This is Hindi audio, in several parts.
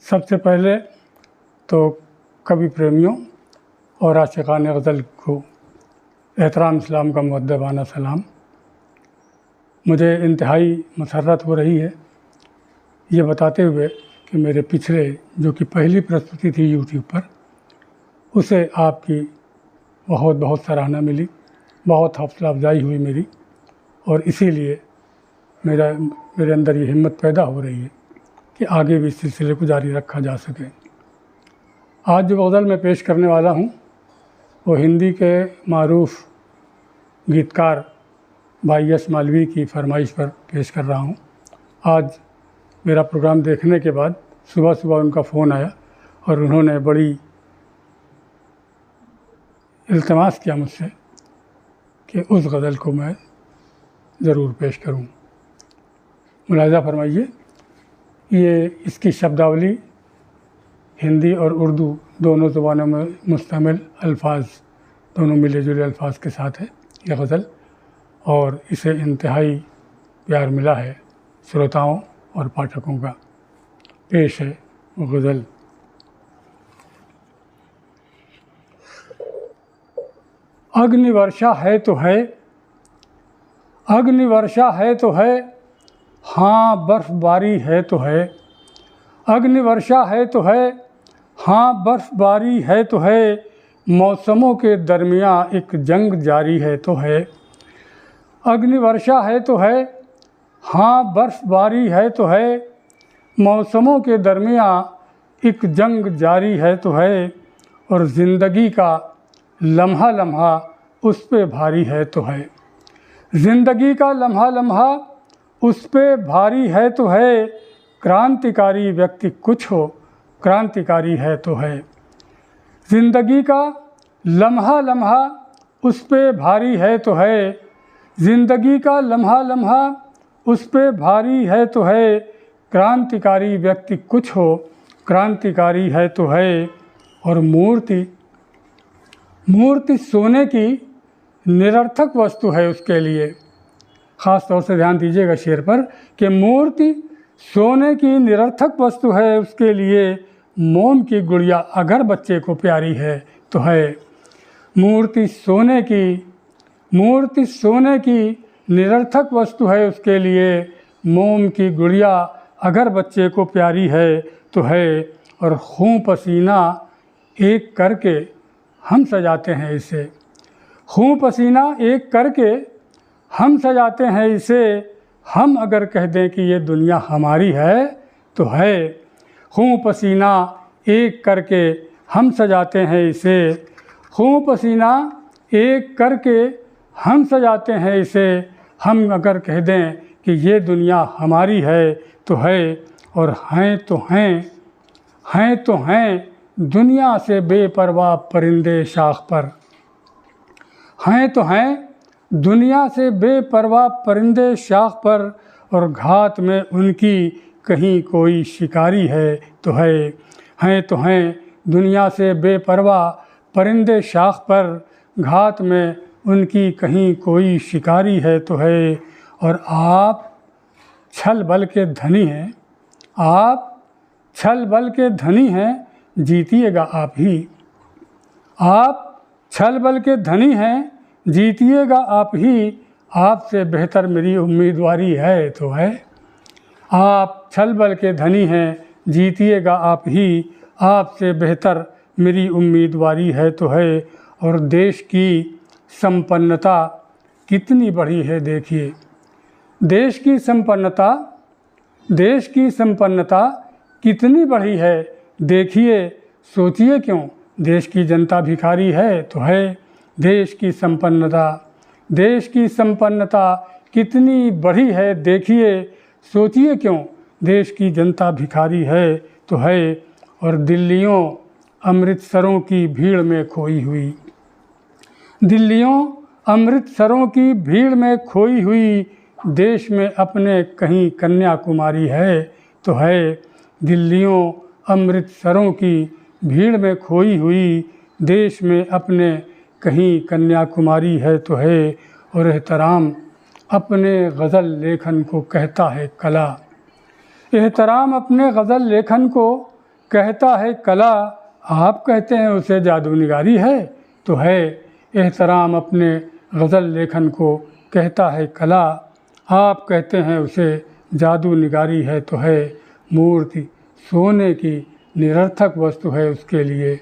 सबसे पहले तो कवि प्रेमियों और आशिक़ान ग़ज़ल को एहतराम इस्लाम का मुअद्दबाना सलाम। मुझे इंतहाई मसर्रत हो रही है ये बताते हुए कि मेरे पिछले जो कि पहली प्रस्तुति थी यूट्यूब पर, उसे आपकी बहुत बहुत सराहना मिली, बहुत हौसला अफजाई हुई मेरी, और इसीलिए मेरे अंदर ये हिम्मत पैदा हो रही है कि आगे भी इस सिलसिले को जारी रखा जा सके। आज जो गज़ल मैं पेश करने वाला हूँ वो हिंदी के मारूफ़ गीतकार भाई यश मालवी की फरमाइश पर पेश कर रहा हूँ। आज मेरा प्रोग्राम देखने के बाद सुबह सुबह उनका फ़ोन आया और उन्होंने बड़ी इल्तिमास किया मुझसे कि उस गज़ल को मैं ज़रूर पेश करूँ। मुलाहिज़ा फरमाइए, ये इसकी शब्दावली हिंदी और उर्दू दोनों ज़ुबानों में मुश्तमिल अल्फाज, दोनों मिले जुले अल्फाज के साथ है यह गज़ल, और इसे इंतहाई प्यार मिला है श्रोताओं और पाठकों का। पेश है वो गज़ल। अग्निवर्षा है तो है, अग्निवर्षा है तो है, हाँ बर्फ़बारी है तो है। अग्निवर्षा है तो है, हाँ बर्फ़बारी है तो है, मौसमों के दरमियाँ एक जंग जारी है तो है। अग्निवर्षा है तो है, हाँ बर्फ़बारी है तो है, मौसमों के दरमियाँ एक जंग जारी है तो है, और ज़िंदगी का लम्हा लम्हा उस पे भारी है तो है। ज़िंदगी का लम्हा लम्हा उस पे भारी है तो है, क्रांतिकारी व्यक्ति कुछ हो क्रांतिकारी है तो है। ज़िंदगी का लम्हा लम्हा उस पे भारी है तो है, ज़िंदगी का लम्हा लम्हा उस पे भारी है तो है, क्रांतिकारी व्यक्ति कुछ हो क्रांतिकारी है तो है। और मूर्ति सोने की निरर्थक वस्तु है उसके लिए। ख़ास तौर से ध्यान दीजिएगा शेर पर कि मूर्ति सोने की निरर्थक वस्तु है उसके लिए, मोम की गुड़िया अगर बच्चे को प्यारी है तो है। मूर्ति सोने की निरर्थक वस्तु है उसके लिए, मोम की गुड़िया अगर बच्चे को प्यारी है तो है। और खून पसीना एक करके हम सजाते हैं इसे, खून पसीना एक करके हम सजाते हैं इसे, हम अगर कह दें कि ये दुनिया हमारी है तो है। खून पसीना एक करके हम सजाते हैं इसे, खून पसीना एक करके हम सजाते हैं इसे, हम अगर कह दें कि ये दुनिया हमारी है तो है। और हैं तो हैं दुनिया से बेपरवाह परिंदे शाख पर, हैं तो हैं दुनिया से बेपरवाह परिंदे शाख पर, और घात में उनकी कहीं कोई शिकारी है तो है। हैं तो हैं दुनिया से बेपरवाह परिंदे शाख पर, घात में उनकी कहीं कोई शिकारी है तो है। और आप छल बल के धनी हैं, आप छल बल के धनी हैं, जीतिएगा आप ही। आप छल बल के धनी हैं, जीतिएगा आप ही, आपसे बेहतर मेरी उम्मीदवारी है तो है। आप छल बल के धनी हैं, जीतिएगा आप ही, आपसे बेहतर मेरी उम्मीदवारी है तो है। और देश की संपन्नता कितनी बढ़ी है देखिए, देश की संपन्नता कितनी बढ़ी है देखिए, सोचिए क्यों देश की जनता भिखारी है तो है। देश की संपन्नता कितनी बढ़ी है देखिए, सोचिए क्यों देश की जनता भिखारी है तो है। और दिल्लियों अमृतसरों की भीड़ में खोई हुई, दिल्लियों अमृतसरों की भीड़ में खोई हुई, देश में अपने कहीं कन्याकुमारी है तो है। दिल्लियों अमृतसरों की भीड़ में खोई हुई, देश में अपने कहीं कन्याकुमारी है तो है। और एहतराम अपने गज़ल लेखन को कहता है कला, एहतराम अपने गज़ल लेखन को कहता है कला, आप कहते हैं उसे जादूनिगारी है तो है। एहतराम अपने गज़ल लेखन को कहता है कला, आप कहते हैं उसे जादूनिगारी है तो है। मूर्ति सोने की निरर्थक वस्तु है उसके लिए,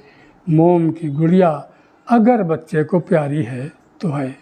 मोम की गुड़िया अगर बच्चे को प्यारी है तो है।